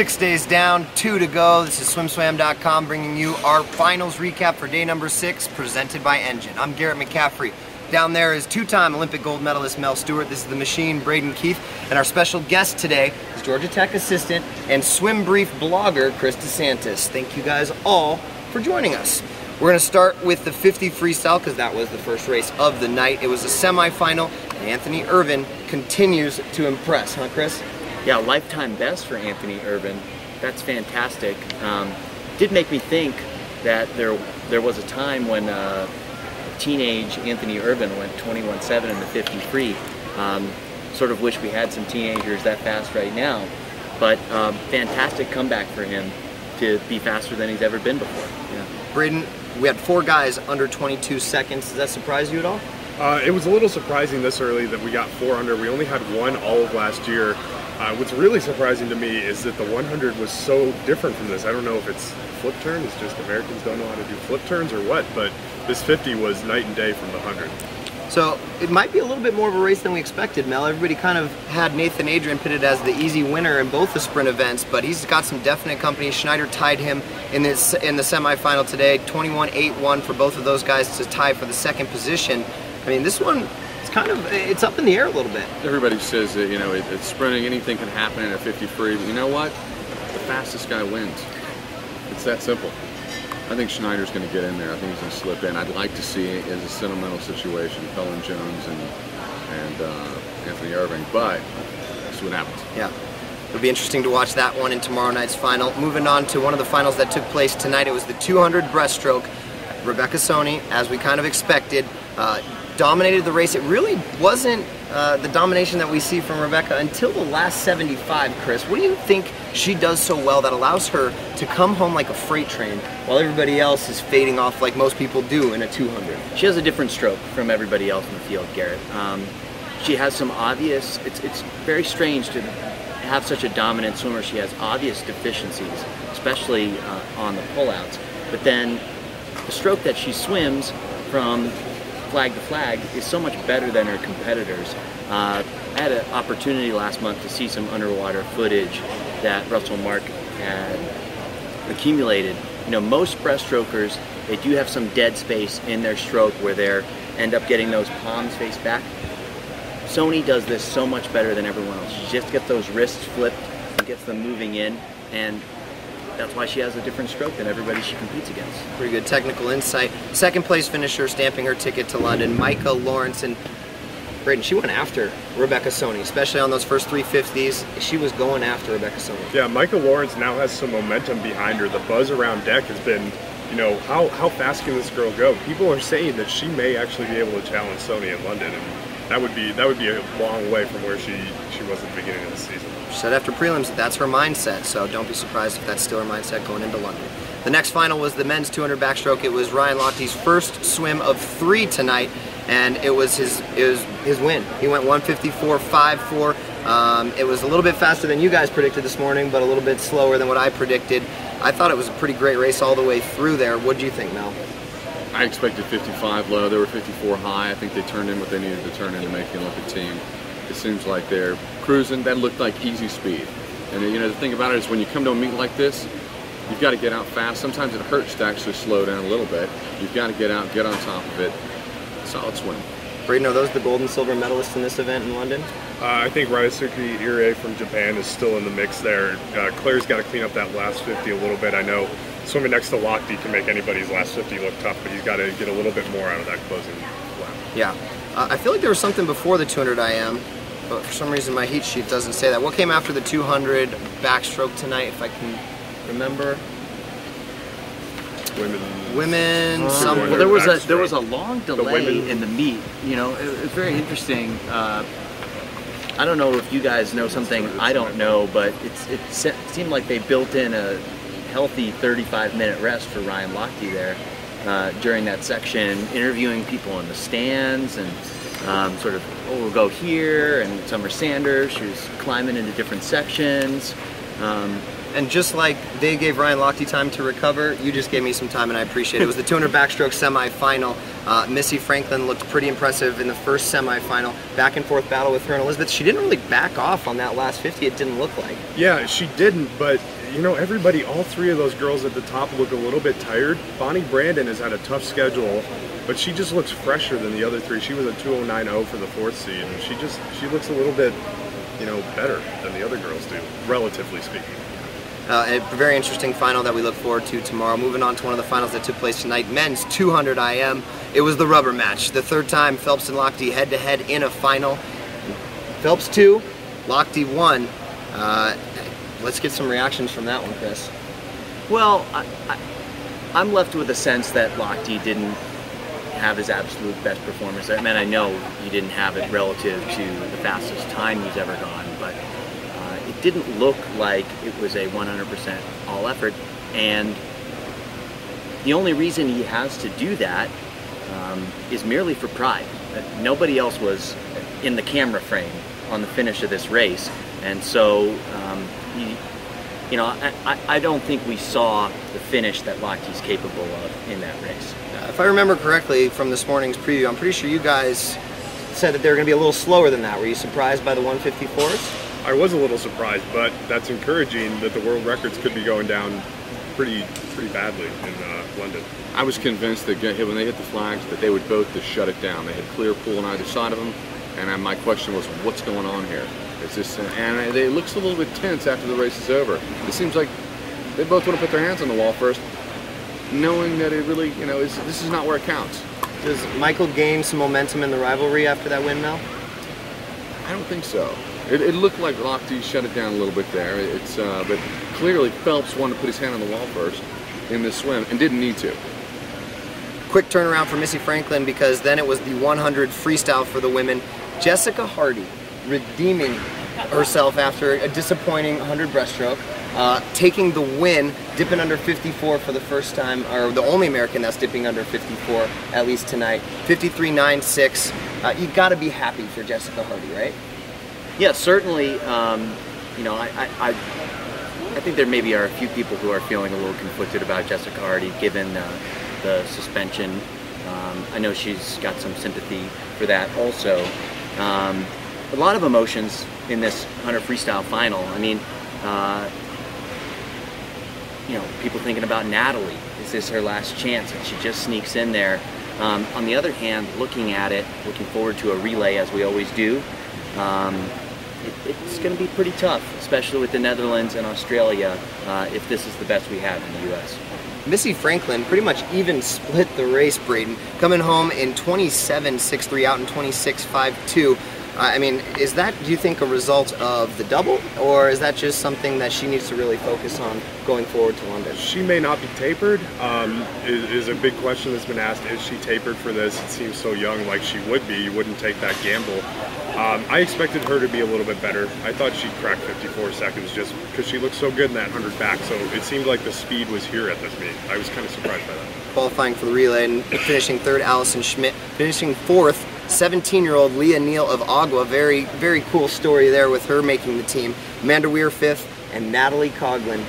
6 days down, 2 to go. This is SwimSwam.com bringing you our finals recap for day number 6, presented by Engine. I'm Garrett McCaffrey. Down there is two-time Olympic gold medalist Mel Stewart. This is the machine, Braden Keith. And our special guest today is Georgia Tech assistant and Swim Brief blogger, Chris DeSantis. Thank you guys all for joining us. We're going to start with the 50 freestyle because that was the first race of the night. It was a semifinal, and Anthony Irvin continues to impress, huh, Chris? Yeah, lifetime best for Anthony Irvin. That's fantastic. Did make me think that there was a time when teenage Anthony Irvin went 21.7 in the 50 free. Sort of wish we had some teenagers that fast right now, but fantastic comeback for him to be faster than he's ever been before. Yeah. Braden, we had 4 guys under 22 seconds. Does that surprise you at all? It was a little surprising this early that we got 4 under. We only had 1 all of last year. What's really surprising to me is that the 100 was so different from this. I don't know if it's flip turn, it's just Americans don't know how to do flip turns or what, but this 50 was night and day from the 100. So it might be a little bit more of a race than we expected, Mel. Everybody kind of had Nathan Adrian pitted as the easy winner in both the sprint events, but he's got some definite company. Schneider tied him in the semifinal today, 21.81 for both of those guys to tie for the second position. I mean, this one, it's up in the air a little bit. Everybody says that, you know, it's sprinting, anything can happen in a 50 free, but you know what? The fastest guy wins. It's that simple. I think Schneider's going to get in there. I think he's going to slip in. I'd like to see it as a sentimental situation, Cullen Jones and Anthony Irving, but that's what happens. Yeah. It'll be interesting to watch that one in tomorrow night's final. Moving on to one of the finals that took place tonight, it was the 200 breaststroke. Rebecca Soni, as we kind of expected, dominated the race. It really wasn't the domination that we see from Rebecca until the last 75, Chris. What do you think she does so well that allows her to come home like a freight train while everybody else is fading off like most people do in a 200? She has a different stroke from everybody else in the field, Garrett. She has some obvious, it's very strange to have such a dominant swimmer. She has obvious deficiencies, especially on the pullouts. But then the stroke that she swims from flag to flag is so much better than her competitors. I had an opportunity last month to see some underwater footage that Russell Mark had accumulated. You know, most breaststrokers, they do have some dead space in their stroke where they end up getting those palms face back. Soni does this so much better than everyone else. She just gets those wrists flipped and gets them moving in, and that's why she has a different stroke than everybody she competes against. Pretty good technical insight. Second place finisher stamping her ticket to London, Micah Lawrence. And Braden, she went after Rebecca Soni, especially on those first 350s. She was going after Rebecca Soni. Yeah, Micah Lawrence now has some momentum behind her. The buzz around deck has been, you know, how fast can this girl go? People are saying that she may actually be able to challenge Soni in London, and that would be a long way from where she was at the beginning of the season. She said after prelims that's her mindset, so don't be surprised if that's still her mindset going into London. The next final was the men's 200 backstroke. It was Ryan Lochte's first swim of 3 tonight, and it was his win. He went 154.54. It was a little bit faster than you guys predicted this morning, but a little bit slower than what I predicted. I thought it was a pretty great race all the way through there. What do you think, Mel? I expected 55 low. They were 54 high. I think they turned in what they needed to turn in to make the Olympic team. It seems like they're cruising. That looked like easy speed. And you know, the thing about it is when you come to a meet like this, you've got to get out fast. Sometimes it hurts to actually slow down a little bit. You've got to get out, get on top of it. Solid swim. Braden, are those the gold and silver medalists in this event in London? I think Ryosuke Ire from Japan is still in the mix there. Claire's got to clean up that last 50 a little bit. I know swimming next to Lochte can make anybody's last 50 look tough, but he's got to get a little bit more out of that closing lap. Yeah. I feel like there was something before the 200 IM, but for some reason my heat sheet doesn't say that. What came after the 200 backstroke tonight, if I can remember? Women. Well, there was a long delay in the meet. You know, it was very interesting. I don't know if you guys know something I don't know, but it seemed like they built in a healthy 35-minute rest for Ryan Lochte there during that section, interviewing people in the stands and sort of, oh, we'll go here, and Summer Sanders, she was climbing into different sections. And just like they gave Ryan Lochte time to recover, you just gave me some time, and I appreciate it. It was the 200 backstroke semifinal. Missy Franklin looked pretty impressive in the first semifinal. Back and forth battle with her and Elizabeth. She didn't really back off on that last 50, it didn't look like. Yeah, she didn't, but you know, everybody, all three of those girls at the top look a little bit tired. Bonnie Brandon has had a tough schedule, but she just looks fresher than the other three. She was a 209.0 for the 4th seed, and she looks a little bit, you know, better than the other girls do, relatively speaking. A very interesting final that we look forward to tomorrow. Moving on to one of the finals that took place tonight, men's 200 IM. It was the rubber match. The third time Phelps and Lochte head-to-head in a final. Phelps 2, Lochte 1. Let's get some reactions from that one, Chris. Well, I'm left with a sense that Lochte didn't have his absolute best performance. I mean, I know he didn't have it relative to the fastest time he's ever gone, but it didn't look like it was a 100% all effort, and the only reason he has to do that is merely for pride. Nobody else was in the camera frame on the finish of this race, and so you know, I don't think we saw the finish that Lochte's capable of in that race. If I remember correctly from this morning's preview, I'm pretty sure you guys said that they were going to be a little slower than that. Were you surprised by the 154s? I was a little surprised, but that's encouraging that the world records could be going down pretty badly in London. I was convinced that when they hit the flags that they would both just shut it down. They had clear pool on either side of them, and my question was, what's going on here? Is this, and it looks a little bit tense after the race is over. It seems like they both want to put their hands on the wall first, knowing that it really, you know, this is not where it counts. Does Michael gain some momentum in the rivalry after that win, Mel? I don't think so. It looked like Lochte shut it down a little bit there. But clearly Phelps wanted to put his hand on the wall first in this swim and didn't need to. Quick turnaround for Missy Franklin, because then it was the 100 freestyle for the women. Jessica Hardy redeeming herself after a disappointing 100 breaststroke, taking the win, dipping under 54 for the first time, or the only American that's dipping under 54, at least tonight. 53.96. You got to be happy for Jessica Hardy, right? Yeah, certainly. You know, I think there maybe are a few people who are feeling a little conflicted about Jessica Hardy given the suspension. I know she's got some sympathy for that also. A lot of emotions in this 100 freestyle final. I mean, you know, people thinking about Natalie. Is this her last chance? And she just sneaks in there. On the other hand, looking at it, looking forward to a relay as we always do. It's going to be pretty tough, especially with the Netherlands and Australia, if this is the best we have in the U.S. Missy Franklin pretty much even split the race, Braden, coming home in 27.63, out in 26.52. I mean, is that, do you think, a result of the double, or is that just something that she needs to really focus on going forward to London? She may not be tapered, is a big question that's been asked. Is she tapered for this? It seems so young, like she would be. You wouldn't take that gamble. I expected her to be a little bit better. I thought she'd crack 54 seconds just because she looked so good in that 100 back, so it seemed like the speed was here at this meet. I was kind of surprised by that. Qualifying for the relay and finishing third, Allison Schmidt. Finishing fourth, 17-year-old Leah Neal of Agua. Very, very cool story there with her making the team. Amanda Weir fifth, and Natalie Coughlin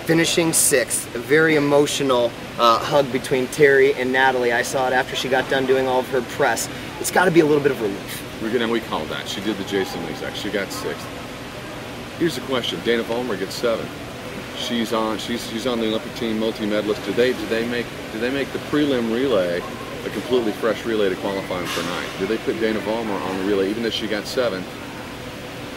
finishing sixth. A very emotional hug between Terry and Natalie. I saw it after she got done doing all of her press. It's got to be a little bit of relief. We called that. She did the Jason Lezak. She got sixth. Here's the question: Dana Vollmer gets seventh. She's on the Olympic team, multi-medalist. Do they make the prelim relay a completely fresh relay to qualify for night? Do they put Dana Vollmer on the relay even though she got seventh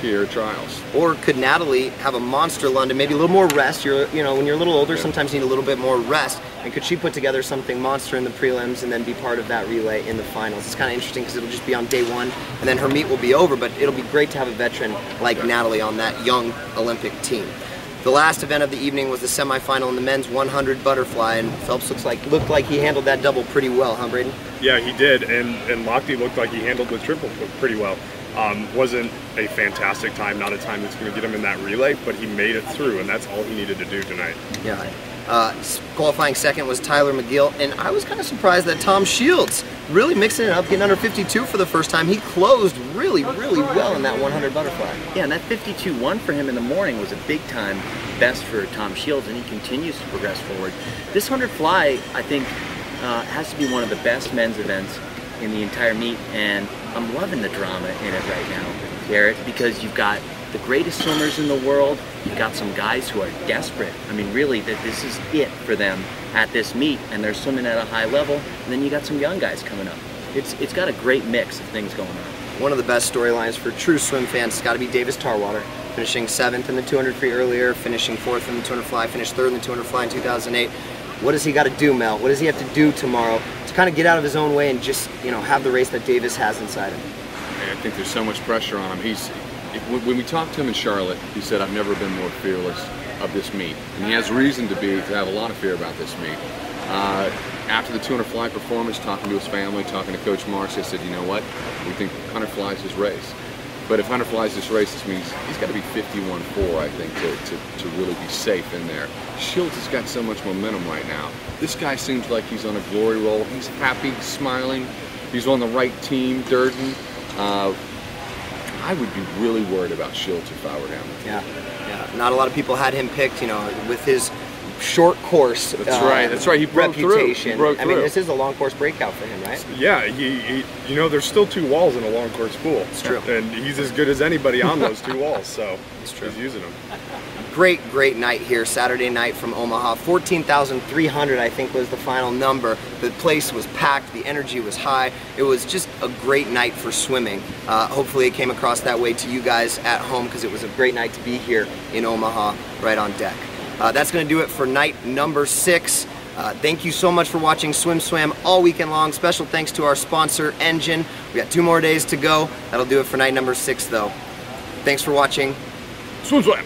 here at trials? Or could Natalie have a monster London, maybe a little more rest? You know, when you're a little older, sometimes you need a little bit more rest. And could she put together something monster in the prelims and then be part of that relay in the finals? It's kind of interesting because it'll just be on day one, and then her meet will be over. But it'll be great to have a veteran like Natalie on that young Olympic team. The last event of the evening was the semifinal in the men's 100 butterfly, and Phelps looked like he handled that double pretty well, huh, Braden? Yeah, he did, and Lochte looked like he handled the triple pretty well. Wasn't a fantastic time, not a time that's going to get him in that relay, but he made it through, and that's all he needed to do tonight. Yeah. Qualifying second was Tyler McGill, and I was kind of surprised that Tom Shields really mixing it up, getting under 52 for the first time. He closed really, really well in that 100 butterfly. Yeah, and that 52.1 for him in the morning was a big time best for Tom Shields, and he continues to progress forward. This 100 fly, I think, has to be one of the best men's events in the entire meet, and I'm loving the drama in it right now, Garrett, because you've got the greatest swimmers in the world. You've got some guys who are desperate. I mean, really, that this is it for them at this meet, and they're swimming at a high level. And then you got some young guys coming up. It's got a great mix of things going on. One of the best storylines for true swim fans has got to be Davis Tarwater, finishing 7th in the 200 free earlier, finishing 4th in the 200 fly, finished 3rd in the 200 fly in 2008. What does he got to do, Mel? What does he have to do tomorrow to kind of get out of his own way and just, you know, have the race that Davis has inside him? I think there's so much pressure on him. When we talked to him in Charlotte, he said, "I've never been more fearless of this meet," and he has reason to have a lot of fear about this meet. After the 200 fly performance, talking to his family, talking to Coach Marks, they said, "You know what? We think 100 flies his race." But if 100 flies this race, this means he's got to be 51.4, I think, to really be safe in there. Shields has got so much momentum right now. This guy seems like he's on a glory roll. He's happy, smiling. He's on the right team, Durden. I would be really worried about Shields if I were him. Yeah. Not a lot of people had him picked, you know, with his short course. That's right. He broke reputation. Through. I mean, this is a long course breakout for him, right? Yeah, you know, there's still 2 walls in a long course pool. It's true. And he's as good as anybody on those 2 walls, so it's true. He's using them. Great night here, Saturday night from Omaha. 14,300, I think, was the final number. The place was packed, the energy was high. It was just a great night for swimming. Hopefully it came across that way to you guys at home, because it was a great night to be here in Omaha, right on deck. That's going to do it for night number 6. Thank you so much for watching SwimSwam all weekend long. Special thanks to our sponsor, Engine. We got 2 more days to go. That'll do it for night number 6, though. Thanks for watching. SwimSwam!